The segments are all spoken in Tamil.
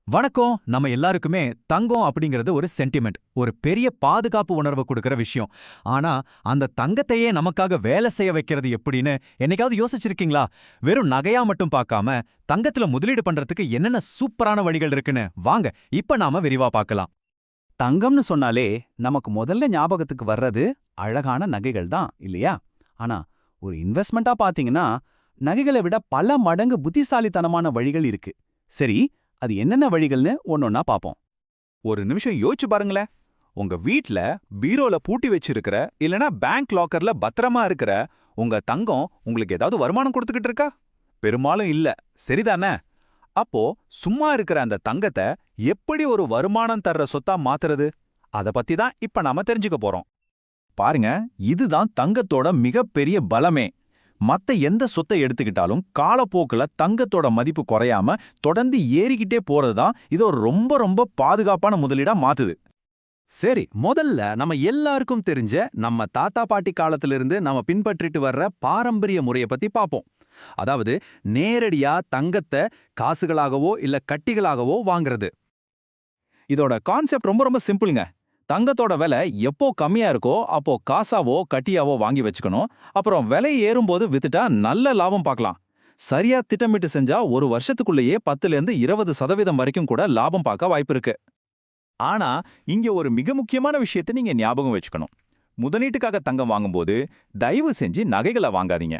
வணக்கம். நம்ம எல்லாருக்குமே தங்கம் அப்படிங்கிறது ஒரு சென்டிமெண்ட், ஒரு பெரிய பாதுகாப்பு உணர்வு கொடுக்கிற விஷயம். ஆனா அந்த தங்கத்தையே நமக்காக வேலை செய்ய வைக்கிறது எப்படின்னு என்னைக்காவது யோசிச்சிருக்கீங்களா? வெறும் நகையா மட்டும் பார்க்காம தங்கத்துல முதலீடு பண்றதுக்கு என்னென்ன சூப்பரான வழிகள் இருக்குன்னு வாங்க இப்ப நாம விரிவா பார்க்கலாம். தங்கம்னு சொன்னாலே நமக்கு முதல்ல ஞாபகத்துக்கு வர்றது அழகான நகைகள் தான் இல்லையா? ஆனா ஒரு இன்வெஸ்ட்மெண்ட்டா பாத்தீங்கன்னா நகைகளை விட பல மடங்கு புத்திசாலித்தனமான வழிகள் இருக்கு. சரி, அது என்னென்ன வழிகள்னு ஒன்னொன்னா பாப்போம். ஒரு நிமிஷம் யோசிச்சு பாருங்களேன். உங்க வீட்ல பீரோல பூட்டி வச்சிருக்கிற இல்லனா பேங்க் லாக்கர்ல பத்திரமா இருக்கிற உங்க தங்கம் உங்களுக்கு ஏதாவது வருமானம் கொடுத்துக்கிட்டு இருக்கா? பெரும்பாலும் இல்ல, சரிதானே? அப்போ சும்மா இருக்கிற அந்த தங்கத்தை எப்படி ஒரு வருமானம் தர்ற சொத்தா மாத்துறது? அத பத்தி தான் இப்ப நாம தெரிஞ்சுக்க போறோம். பாருங்க, இதுதான் தங்கத்தோட மிகப்பெரிய பலமே. மத்த எந்த சொத்தை எடுத்துக்கிட்டாலும் காலப்போக்குல தங்கத்தோட மதிப்பு குறையாம தொடர்ந்து ஏறிக்கிட்டே போறதுதான் இது ஒரு ரொம்ப ரொம்ப பாதுகாப்பான முதலீடா மாத்துது. சரி, முதல்ல நம்ம எல்லாருக்கும் தெரிஞ்ச நம்ம தாத்தா பாட்டி காலத்திலிருந்து நம்ம பின்பற்றிட்டு வர்ற பாரம்பரிய முறைய பத்தி பாப்போம். அதாவது நேரடியா தங்கத்தை காசுகளாகவோ இல்ல கட்டிகளாகவோ வாங்குறது. இதோட கான்செப்ட் ரொம்ப ரொம்ப சிம்பிளுங்க. தங்கத்தோட விலை எப்போ கம்மியா இருக்கோ அப்போ காசாவோ கட்டியாவோ வாங்கி வச்சுக்கணும். அப்புறம் விலை ஏறும்போது வித்துட்டா நல்ல லாபம் பார்க்கலாம். சரியா திட்டமிட்டு செஞ்சா ஒரு வருஷத்துக்குள்ளேயே 10லேருந்து 20% வரைக்கும் கூட லாபம் பார்க்க வாய்ப்பு இருக்கு. ஆனா இங்க ஒரு மிக முக்கியமான விஷயத்தை நீங்க ஞாபகம் வச்சுக்கணும். முதலீட்டுக்காக தங்கம் வாங்கும்போது தயவு செஞ்சு நகைகளை வாங்காதீங்க.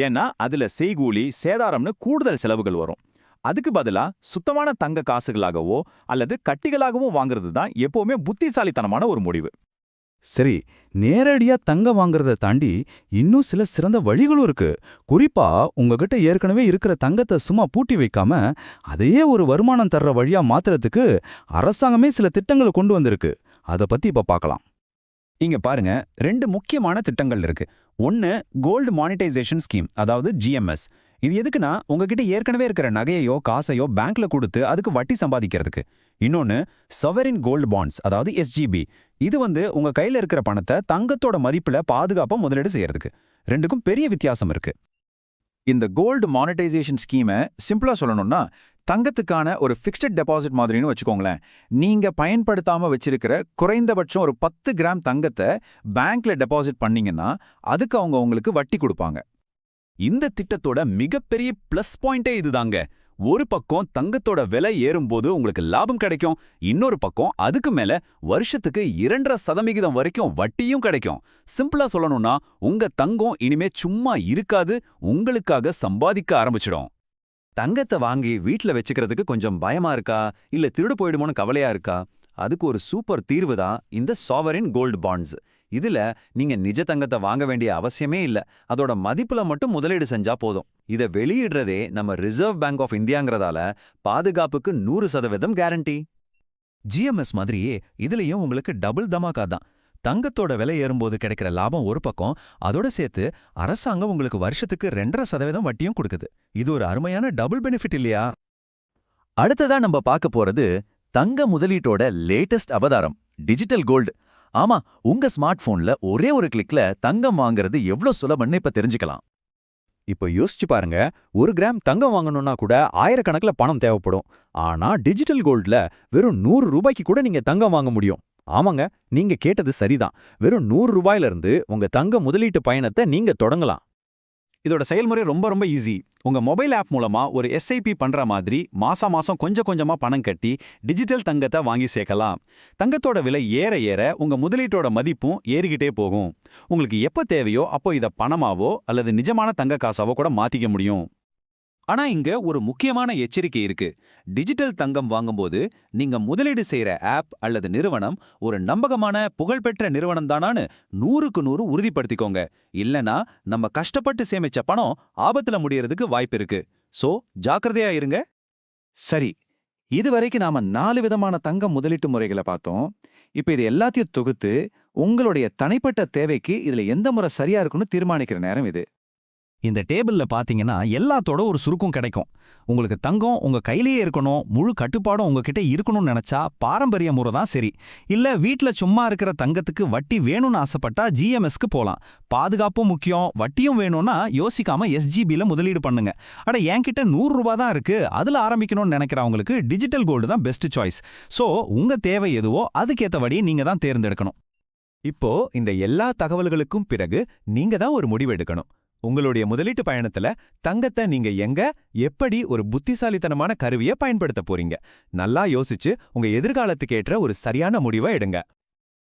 ஏன்னா அதுல செய்கூலி சேதாரம்னு கூடுதல் செலவுகள் வரும். அதுக்கு பதிலா சுத்தமான தங்க காசுகளாகவோ அல்லது கட்டிகளாகவோ வாங்குறது தான் எப்பவுமே புத்திசாலித்தனமான ஒரு முடிவு. சரி, நேரடியா தங்கம் வாங்குறத தாண்டி இன்னும் சில சிறந்த வழிகளும் இருக்கு. குறிப்பா உங்ககிட்ட ஏற்கனவே இருக்கிற தங்கத்தை சும்மா பூட்டி வைக்காம அதையே ஒரு வருமானம் தர்ற வழியா மாத்துறதுக்கு அரசாங்கமே சில திட்டங்களை கொண்டு வந்திருக்கு. அத பத்தி இப்ப பார்க்கலாம். இங்க பாருங்க, ரெண்டு முக்கியமான திட்டங்கள் இருக்கு. ஒன்னு கோல்டு மானிட்டைசேஷன் ஸ்கீம், அதாவது ஜிஎம்எஸ். இது எதுக்குன்னா உங்ககிட்ட ஏற்கனவே இருக்கிற நகையோ காசையோ பேங்க்ல கொடுத்து அதுக்கு வட்டி சம்பாதிக்கிறதுக்கு. இன்னொன்னு சொவரின் கோல்டு பாண்ட்ஸ், அதாவது எஸ்ஜிபி. இது உங்க கையில இருக்கிற பணத்தை தங்கத்தோட மதிப்புல பாதுகாப்பா முதலீடு செய்யறதுக்கு. ரெண்டுக்கும் பெரிய வித்தியாசம் இருக்கு. இந்த கோல்டு மானிட்டைசேஷன் ஸ்கீமை சிம்பிளா சொல்லணும்னா தங்கத்துக்கான ஒரு ஃபிக்ஸ்ட் டெபாசிட் மாதிரின்னு வச்சுக்கோங்களேன். நீங்க பயன்படுத்தாம வச்சிருக்கிற குறைந்தபட்சம் ஒரு 10 கிராம் தங்கத்தை பேங்க்ல டெபாசிட் பண்ணீங்கன்னா அதுக்கு அவங்க உங்களுக்கு வட்டி கொடுப்பாங்க. இந்த திட்டத்தோட மிகப்பெரிய பிளஸ் பாயிண்டே இதுதாங்க. ஒரு பக்கம் தங்கத்தோட விலை ஏறும்போது உங்களுக்கு லாபம் கிடைக்கும், இன்னொரு பக்கம் அதுக்கு மேல வருஷத்துக்கு 2.5% வரைக்கும் வட்டியும் கிடைக்கும். சிம்பிளா சொல்லணும்னா உங்க தங்கம் இனிமே சும்மா இருக்காது, உங்களுக்காக சம்பாதிக்க ஆரம்பிச்சிடும். தங்கத்தை வாங்கி வீட்ல வச்சுக்கிறதுக்கு கொஞ்சம் பயமா இருக்கா, இல்ல திருடு போயிடுமோன்னு கவலையா இருக்கா? அதுக்கு ஒரு சூப்பர் தீர்வு தான் இந்த சாவரின் கோல்டு பாண்ட்ஸ். இதுல நீங்க நிஜ தங்கத்தை வாங்க வேண்டிய அவசியமே இல்ல, அதோட மதிப்புல மட்டும் முதலீடு செஞ்சா போதும். இத வெளியிடுறதே நம்ம ரிசர்வ் பேங்க் ஆஃப் இந்தியாங்கிறதால பாதுகாப்புக்கு 100% கேரண்டி. ஜிஎம்எஸ் மாதிரியே இதுலயும் உங்களுக்கு டபுள் தமாக்கா தான். தங்கத்தோட விலை ஏறும்போது கிடைக்கிற லாபம் ஒரு பக்கம், அதோட சேர்த்து அரசாங்கம் உங்களுக்கு வருஷத்துக்கு 2.5% வட்டியும் கொடுக்குது. இது ஒரு அருமையான டபுள் பெனிஃபிட் இல்லையா? அடுத்ததா நம்ம பார்க்க போறது தங்க முதலீட்டோட லேட்டஸ்ட் அவதாரம், டிஜிட்டல் கோல்டு. ஆமா, உங்க ஸ்மார்ட் போன்ல ஒரே ஒரு கிளிக்ல தங்கம் வாங்குறது எவ்வளவு சுலபம்னு இப்ப தெரிஞ்சுக்கலாம். இப்போ யோசிச்சு பாருங்க, 1 கிராம் தங்கம் வாங்கணும்னா கூட ஆயிரக்கணக்கில் பணம் தேவைப்படும். ஆனா டிஜிட்டல் கோல்ட்ல வெறும் 100 ரூபாய்க்கு கூட நீங்க தங்கம் வாங்க முடியும். ஆமாங்க, நீங்க கேட்டது சரிதான். வெறும் 100 ரூபாயில இருந்து உங்க தங்க முதலீட்டு பயணத்தை நீங்க தொடங்கலாம். இதோட செயல்முறை ரொம்ப ரொம்ப ஈஸி. உங்க மொபைல் ஆப் மூலமா ஒரு எஸ்ஐபி பண்ற மாதிரி மாசம் கொஞ்சம் கொஞ்சமா பணம் கட்டி டிஜிட்டல் தங்கத்தை வாங்கி சேர்க்கலாம். தங்கத்தோட விலை ஏற ஏற உங்க முதலீட்டோட மதிப்பும் ஏறிக்கிட்டே போகும். உங்களுக்கு எப்ப தேவையோ அப்போ இத பணமாவோ அல்லது நிஜமான தங்க காசாவோ கூட மாத்திக்க முடியும். ஆனா இங்க ஒரு முக்கியமான எச்சரிக்கை இருக்கு. டிஜிட்டல் தங்கம் வாங்கும்போது நீங்க முதலீடு செய்யற ஆப் அல்லது நிறுவனம் ஒரு நம்பகமான புகழ்பெற்ற நிறுவனம் தானான்னு 100க்கு 100 உறுதிப்படுத்திக்கோங்க. இல்லனா நம்ம கஷ்டப்பட்டு சேமிச்ச பணம் ஆபத்துல முடியறதுக்கு வாய்ப்பு இருக்கு. சோ ஜாக்கிரதையா இருங்க. சரி, இதுவரைக்கும் நாம 4 விதமான தங்க முதலீட்டு முறைகளை பார்த்தோம். இப்ப இது எல்லாத்தையும் தொகுத்து உங்களுடைய தனிப்பட்ட தேவைக்கு இதுல எந்த முறை சரியா இருக்குன்னு தீர்மானிக்கிற நேரம் இது. இந்த டேபிள்ல பாத்தீங்கன்னா எல்லாத்தோட ஒரு சுருக்கம் கிடைக்கும். உங்களுக்கு தங்கம் உங்க கையிலேயே இருக்கணும், முழு கட்டுப்பாடும் உங்ககிட்ட இருக்கணும்னு நினைச்சா பாரம்பரிய முறை தான் சரி. இல்ல வீட்ல சும்மா இருக்கிற தங்கத்துக்கு வட்டி வேணும்னு ஆசைப்பட்டா ஜிஎம்எஸ்க்கு போலாம். பாதுகாப்பும் முக்கியம், வட்டியும் வேணும்னா யோசிக்காம எஸ்ஜிபில முதலீடு பண்ணுங்க. அட என்கிட்ட 100 ரூபாய் தான் இருக்கு, அதுல ஆரம்பிக்கணும்னு நினைக்கிறவங்களுக்கு டிஜிட்டல் கோல்டு தான் பெஸ்ட் சாய்ஸ். சோ உங்க தேவை எதுவோ அதுக்கேத்தபடி நீங்க தான் தேர்ந்தெடுக்கணும். இப்போ இந்த எல்லா தகவல்களுக்கும் பிறகு நீங்க தான் ஒரு முடிவு எடுக்கணும். உங்களுடைய முதலீட்டு பயணத்துல தங்கத்தை நீங்க எங்க, எப்படி ஒரு புத்திசாலித்தனமான கருவியை பயன்படுத்த போறீங்க? நல்லா யோசிச்சு உங்க எதிர்காலத்துக்கு ஏற்ற ஒரு சரியான முடிவை எடுங்க.